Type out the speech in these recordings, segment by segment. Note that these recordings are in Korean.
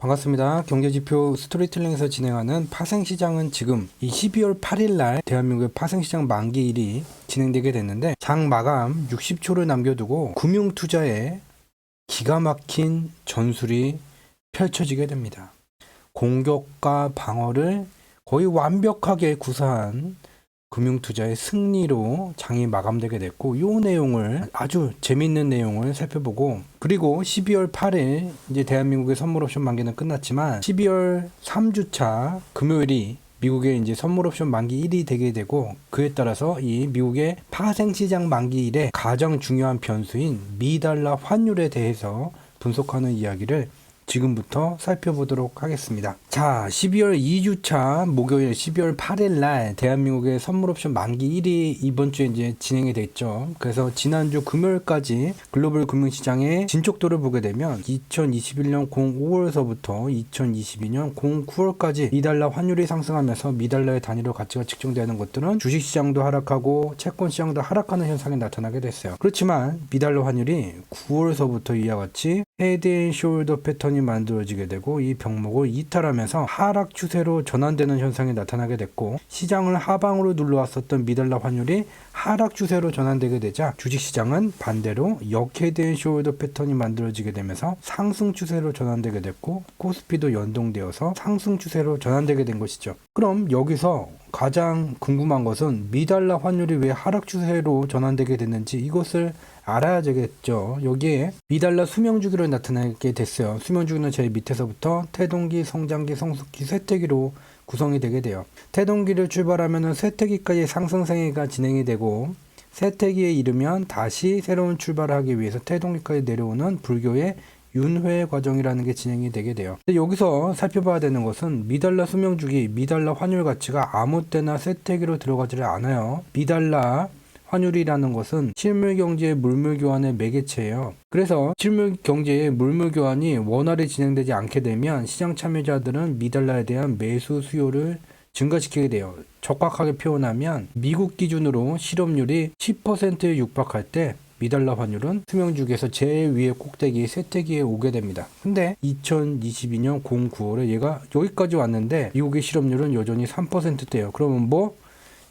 반갑습니다. 경제지표 스토리텔링에서 진행하는 파생시장은 지금 이 12월 8일 날 대한민국의 파생시장 만기일이 진행되게 됐는데 장 마감 60초를 남겨두고 금융투자에 기가 막힌 전술이 펼쳐지게 됩니다. 공격과 방어를 거의 완벽하게 구사한 금융투자의 승리로 장이 마감되게 됐고, 이 내용을 아주 재밌는 내용을 살펴보고, 그리고 12월 8일 이제 대한민국의 선물옵션 만기는 끝났지만 12월 3주차 금요일이 미국의 이제 선물옵션 만기 1이 되게 되고, 그에 따라서 이 미국의 파생시장 만기일에 가장 중요한 변수인 미달러 환율에 대해서 분석하는 이야기를 지금부터 살펴보도록 하겠습니다. 자, 12월 2주차 목요일 12월 8일 날 대한민국의 선물옵션 만기 1이 이번 주에 이제 진행이 됐죠. 그래서 지난주 금요일까지 글로벌 금융시장의 진척도를 보게 되면 2021년 05월서부터 2022년 09월까지 미달러 환율이 상승하면서 미달러의 단위로 가치가 측정되는 것들은 주식시장도 하락하고 채권시장도 하락하는 현상이 나타나게 됐어요. 그렇지만 미달러 환율이 9월서부터 이와 같이 헤드앤숄더 패턴이 만들어지게 되고, 이 병목을 이탈하면서 하락 추세로 전환되는 현상이 나타나게 됐고, 시장을 하방으로 눌러왔었던 미달러 환율이 하락 추세로 전환되게 되자 주식시장은 반대로 역 헤드앤숄더 패턴이 만들어지게 되면서 상승 추세로 전환되게 됐고, 코스피도 연동되어서 상승 추세로 전환되게 된 것이죠. 그럼 여기서 가장 궁금한 것은 미달러 환율이 왜 하락 추세로 전환되게 됐는지 이것을 알아야 되겠죠. 여기에 미달러 수명주기로 나타나게 됐어요. 수명주기는 제일 밑에서부터 태동기, 성장기, 성숙기, 쇠퇴기로 구성이 되게 돼요. 태동기를 출발하면 쇠퇴기까지 상승세가 진행이 되고, 쇠퇴기에 이르면 다시 새로운 출발을 하기 위해서 태동기까지 내려오는 불교의 윤회 과정이라는 게 진행이 되게 돼요. 근데 여기서 살펴봐야 되는 것은 미달러 수명주기, 미달러 환율 가치가 아무 때나 쇠퇴기로 들어가지를 않아요. 미달러 환율이라는 것은 실물경제의 물물교환의 매개체예요. 그래서 실물경제의 물물교환이 원활히 진행되지 않게 되면 시장 참여자들은 미달러에 대한 매수 수요를 증가시키게 돼요. 적확하게 표현하면 미국 기준으로 실업률이 10%에 육박할 때 미달러 환율은 수명주기에서 제일 위에 꼭대기 쇠퇴기에 오게 됩니다. 근데 2022년 09월에 얘가 여기까지 왔는데 미국의 실업률은 여전히 3%대예요. 그러면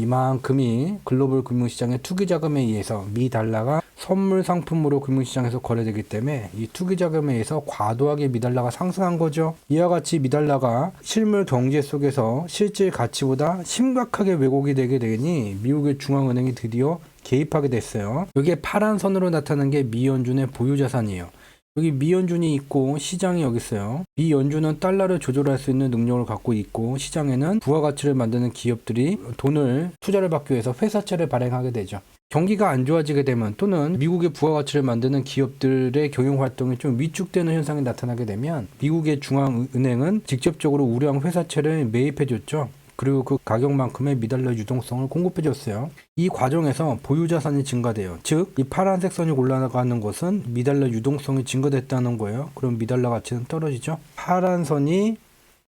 이만큼이 글로벌 금융시장의 투기자금에 의해서 미달러가 선물 상품으로 금융시장에서 거래되기 때문에 이 투기자금에 의해서 과도하게 미달러가 상승한 거죠. 이와 같이 미달러가 실물 경제 속에서 실질 가치보다 심각하게 왜곡이 되게 되니 미국의 중앙은행이 드디어 개입하게 됐어요. 여기에 파란 선으로 나타난 게 미연준의 보유자산이에요. 여기 미연준이 있고 시장이 여기 있어요. 미연준은 달러를 조절할 수 있는 능력을 갖고 있고, 시장에는 부가가치를 만드는 기업들이 돈을 투자를 받기 위해서 회사채를 발행하게 되죠. 경기가 안 좋아지게 되면, 또는 미국의 부가가치를 만드는 기업들의 경영활동이 좀 위축되는 현상이 나타나게 되면 미국의 중앙은행은 직접적으로 우량 회사채를 매입해줬죠. 그리고 그 가격만큼의 미달러 유동성을 공급해줬어요. 이 과정에서 보유자산이 증가돼요. 즉, 이 파란색 선이 올라가는 것은 미달러 유동성이 증가됐다는 거예요. 그럼 미달러 가치는 떨어지죠. 파란 선이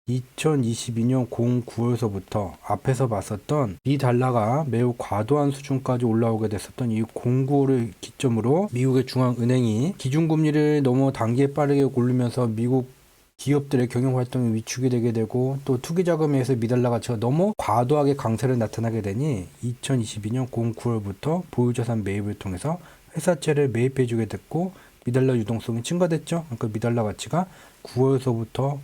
2022년 09월서부터 앞에서 봤었던 미달러가 매우 과도한 수준까지 올라오게 됐었던 이 09월을 기점으로 미국의 중앙은행이 기준금리를 너무 단기에 빠르게 올리면서 미국 기업들의 경영활동이 위축이 되게 되고, 또 투기자금에 의해서 미달러 가치가 너무 과도하게 강세를 나타나게 되니 2022년 09월부터 보유자산 매입을 통해서 회사채를 매입해주게 됐고, 미달러 유동성이 증가됐죠. 그러니까 미달러 가치가 9월서부터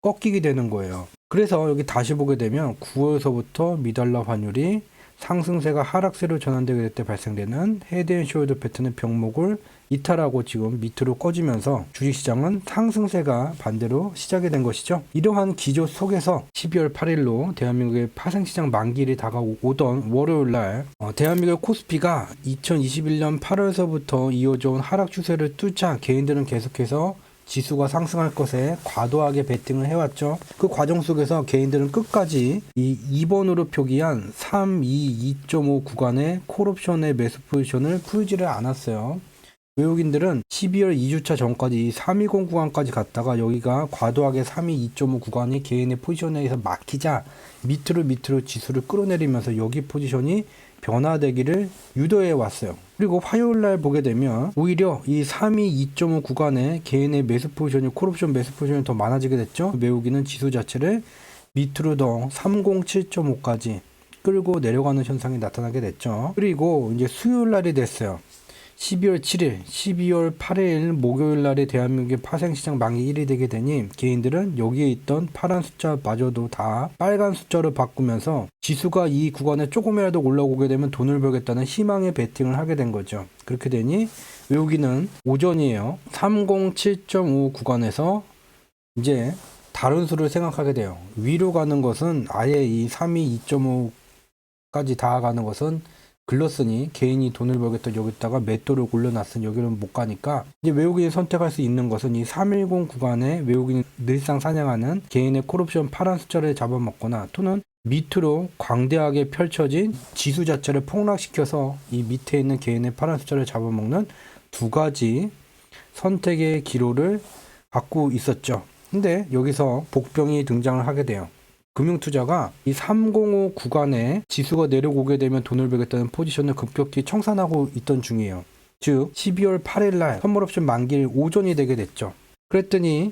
꺾이게 되는 거예요. 그래서 여기 다시 보게 되면 9월서부터 미달러 환율이 상승세가 하락세로 전환되게 될 때 발생되는 헤드앤숄더 패턴의 병목을 이탈하고 지금 밑으로 꺼지면서 주식시장은 상승세가 반대로 시작이 된 것이죠. 이러한 기조 속에서 12월 8일로 대한민국의 파생시장 만기일이 다가오던 월요일날 대한민국의 코스피가 2021년 8월서부터 이어져온 하락 추세를 뚫자 개인들은 계속해서 지수가 상승할 것에 과도하게 베팅을 해왔죠. 그 과정 속에서 개인들은 끝까지 이 2번으로 표기한 322.5 구간의 콜옵션의 매수 포지션을 풀지를 않았어요. 외국인들은 12월 2주차 전까지 이 320 구간까지 갔다가 여기가 과도하게 322.5 구간이 개인의 포지션에 의해서 막히자 밑으로 지수를 끌어내리면서 여기 포지션이 변화되기를 유도해 왔어요. 그리고 화요일 날 보게 되면 오히려 이 3위 2.5 구간에 개인의 매수 포지션이 콜옵션 매수 포지션이 더 많아지게 됐죠. 매우기는 지수 자체를 밑으로 더 307.5까지 끌고 내려가는 현상이 나타나게 됐죠. 그리고 이제 수요일 날이 됐어요. 12월 7일, 12월 8일 목요일 날에 대한민국의 파생시장 만기 1이 되게 되니 개인들은 여기에 있던 파란 숫자마저도 다 빨간 숫자로 바꾸면서 지수가 이 구간에 조금이라도 올라오게 되면 돈을 벌겠다는 희망의 베팅을 하게 된 거죠. 그렇게 되니 외우기는 오전이에요. 307.5 구간에서 이제 다른 수를 생각하게 돼요. 위로 가는 것은 아예 이 3위 2.5까지 닿아가는 것은 글렀으니 개인이 돈을 벌겠다 여기다가 매도를 올려놨으니 여기는 못 가니까 이제 외국인이 선택할 수 있는 것은 이 310 구간에 외국인이 늘상 사냥하는 개인의 콜옵션 파란 숫자를 잡아먹거나 또는 밑으로 광대하게 펼쳐진 지수 자체를 폭락시켜서 이 밑에 있는 개인의 파란 숫자를 잡아먹는 두 가지 선택의 기로를 갖고 있었죠. 근데 여기서 복병이 등장을 하게 돼요. 금융투자가 이 305 구간에 지수가 내려오게 되면 돈을 벌겠다는 포지션을 급격히 청산하고 있던 중이에요. 즉 12월 8일 날 선물옵션 만기일 오전이 되게 됐죠. 그랬더니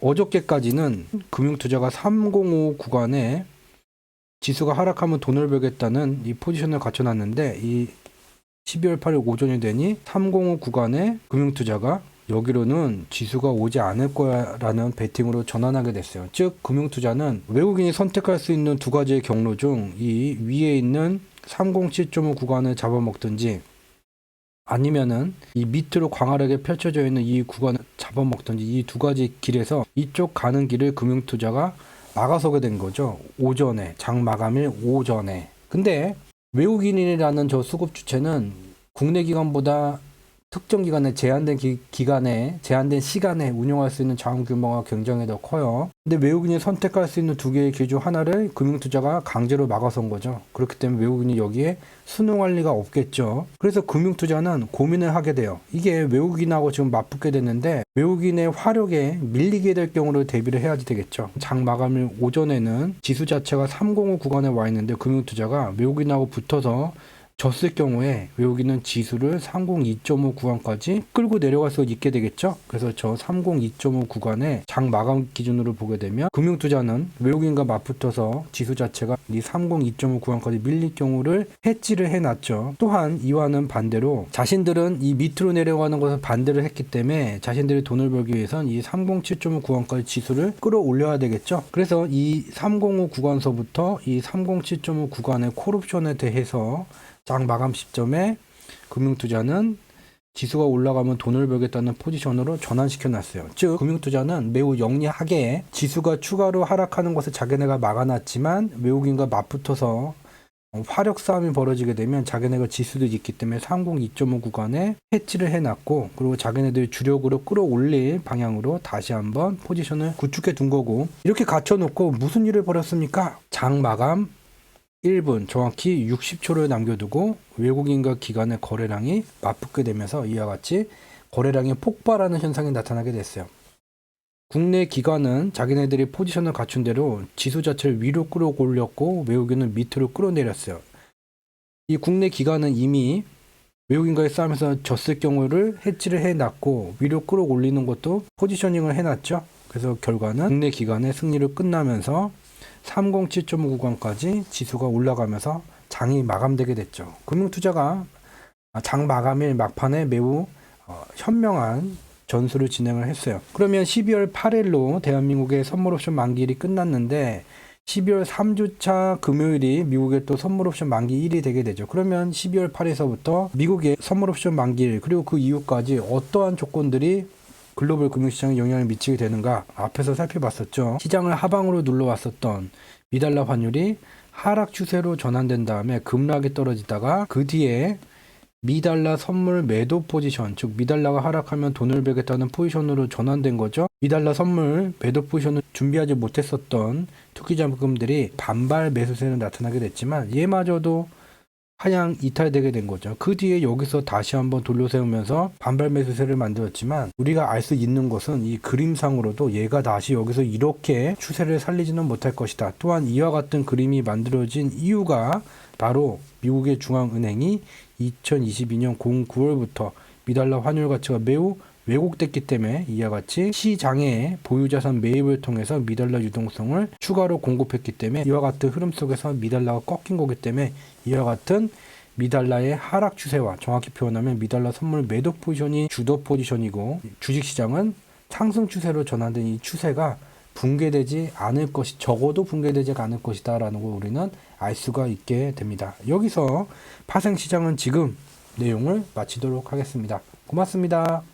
어저께까지는 금융투자가 305 구간에 지수가 하락하면 돈을 벌겠다는 이 포지션을 갖춰놨는데 이 12월 8일 오전이 되니 305 구간에 금융투자가 여기로는 지수가 오지 않을 거야 라는 베팅으로 전환하게 됐어요. 즉 금융투자는 외국인이 선택할 수 있는 두 가지의 경로 중 이 위에 있는 307.5 구간을 잡아먹든지 아니면은 이 밑으로 광활하게 펼쳐져 있는 이 구간을 잡아먹든지 이 두 가지 길에서 이쪽 가는 길을 금융투자가 막아서게 된 거죠. 오전에 장 마감일 오전에. 근데 외국인이라는 저 수급 주체는 국내 기관보다 특정 기간에 제한된 기간에 제한된 시간에 운용할 수 있는 자금 규모가 굉장히 더 커요. 근데 외국인이 선택할 수 있는 두 개의 길 중 하나를 금융투자가 강제로 막아선 거죠. 그렇기 때문에 외국인이 여기에 순응할 리가 없겠죠. 그래서 금융투자는 고민을 하게 돼요. 이게 외국인하고 지금 맞붙게 됐는데 외국인의 화력에 밀리게 될 경우를 대비를 해야지 되겠죠. 장 마감일 오전에는 지수 자체가 305 구간에 와 있는데 금융투자가 외국인하고 붙어서 졌을 경우에 외국인은 지수를 302.5 구간까지 끌고 내려갈 수 있게 되겠죠. 그래서 저 302.5 구간에 장 마감 기준으로 보게 되면 금융투자는 외국인과 맞붙어서 지수 자체가 이 302.5 구간까지 밀릴 경우를 해지를 해놨죠. 또한 이와는 반대로 자신들은 이 밑으로 내려가는 것을 반대를 했기 때문에 자신들이 돈을 벌기 위해선 이 307.5 구간까지 지수를 끌어올려야 되겠죠. 그래서 이 305 구간서부터 이 307.5 구간의 콜옵션에 대해서 장 마감 시점에 금융투자는 지수가 올라가면 돈을 벌겠다는 포지션으로 전환시켜 놨어요. 즉 금융투자는 매우 영리하게 지수가 추가로 하락하는 것을 자기네가 막아놨지만 외국인과 맞붙어서 화력 싸움이 벌어지게 되면 자기네가 지수도 있기 때문에 302.5 구간에 해치를 해놨고 그리고 자기네들이 주력으로 끌어올릴 방향으로 다시 한번 포지션을 구축해 둔 거고 이렇게 갖춰놓고 무슨 일을 벌였습니까? 장 마감 1분 정확히 60초를 남겨두고 외국인과 기관의 거래량이 맞붙게 되면서 이와 같이 거래량이 폭발하는 현상이 나타나게 됐어요. 국내 기관은 자기네들이 포지션을 갖춘 대로 지수 자체를 위로 끌어올렸고 외국인은 밑으로 끌어내렸어요. 이 국내 기관은 이미 외국인과의 싸움에서 졌을 경우를 해지를 해놨고 위로 끌어올리는 것도 포지셔닝을 해놨죠. 그래서 결과는 국내 기관의 승리로 끝나면서 307.5 구간까지 지수가 올라가면서 장이 마감되게 됐죠. 금융투자가 장 마감일 막판에 매우 현명한 전술을 진행을 했어요. 그러면 12월 8일로 대한민국의 선물옵션 만기일이 끝났는데 12월 3주차 금요일이 미국의 또 선물옵션 만기일이 되게 되죠. 그러면 12월 8일서부터 미국의 선물옵션 만기일 그리고 그 이후까지 어떠한 조건들이 글로벌 금융시장에 영향을 미치게 되는가 앞에서 살펴봤었죠. 시장을 하방으로 눌러왔었던 미달러 환율이 하락 추세로 전환된 다음에 급락이 떨어지다가 그 뒤에 미달러 선물 매도 포지션, 즉 미달러가 하락하면 돈을 벌겠다는 포지션으로 전환된 거죠. 미달러 선물 매도 포지션을 준비하지 못했었던 투기자금들이 반발 매수세는 나타나게 됐지만 얘마저도 하향 이탈되게 된 거죠. 그 뒤에 여기서 다시 한번 돌려세우면서 반발 매수세를 만들었지만 우리가 알 수 있는 것은 이 그림상으로도 얘가 다시 여기서 이렇게 추세를 살리지는 못할 것이다. 또한 이와 같은 그림이 만들어진 이유가 바로 미국의 중앙은행이 2022년 9월부터 미달러 환율 가치가 매우 왜곡됐기 때문에 이와 같이 시장의 보유자산 매입을 통해서 미달러 유동성을 추가로 공급했기 때문에 이와 같은 흐름 속에서 미달러가 꺾인 거기 때문에 이와 같은 미달러의 하락 추세와 정확히 표현하면 미달러 선물 매도 포지션이 주도 포지션이고 주식시장은 상승 추세로 전환된 이 추세가 붕괴되지 않을 것이 적어도 붕괴되지 않을 것이다 라는 걸 우리는 알 수가 있게 됩니다. 여기서 파생시장은 지금 내용을 마치도록 하겠습니다. 고맙습니다.